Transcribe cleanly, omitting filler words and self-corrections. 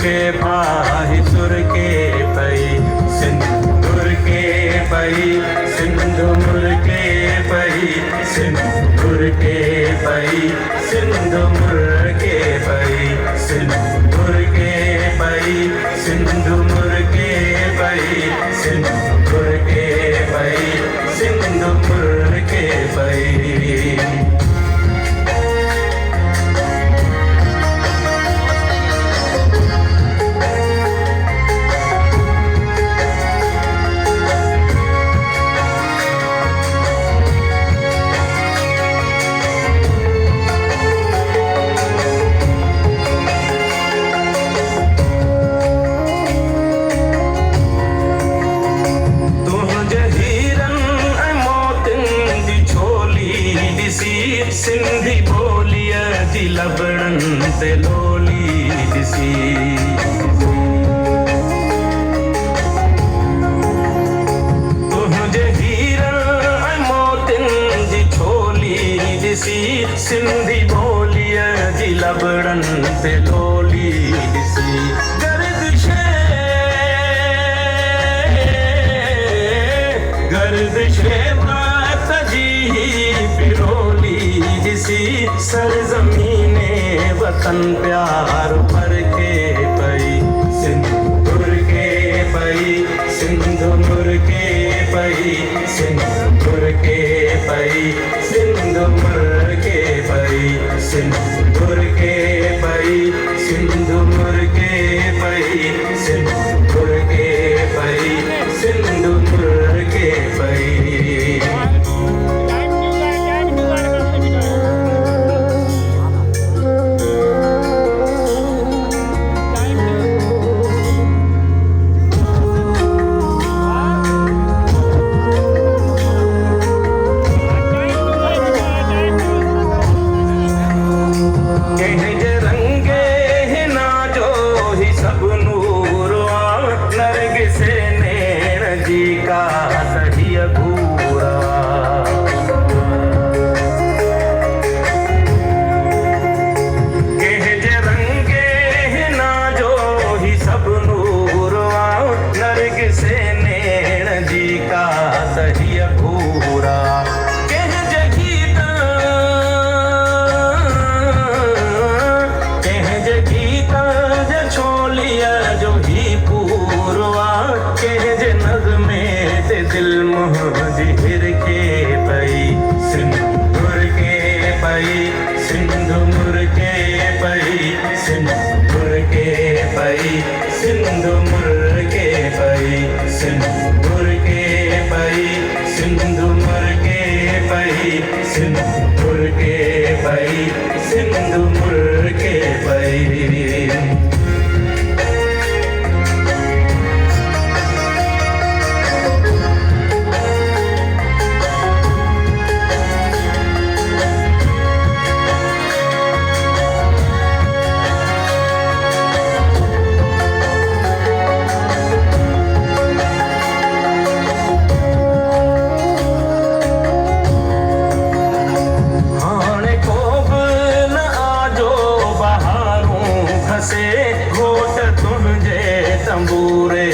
के पाही सुर के पई सिंदूर के पई सिंदूर के पई सिंदूर के पई सिंदूर के पई सिंदूर के पई सिंदूर के पई सिंदूर के पई सिंदूर के पई। सिंधी बोलिया जी लबड़न ते लोली दिसी तुझे हीरन मोतिन जी छोली दिसी सिंधी बोलिया जी लबड़न ते लोली दिसी गर्दिशे सरजमीने वतन प्यार भर के पई सिंदूर के पई सिंदूर के पई सिंदूर के पई सिंदूर के पई सिंदूर के पई सिंदूर के पई सिंदूर के पई सिंदूर के पई। सिंदूर के पई सिंदूर के पई सिंदूर के पई सिंदूर के पई सिंदूर के पई सिंदूर के पई सिंदूर के पई। घोट तुझे तंबूरे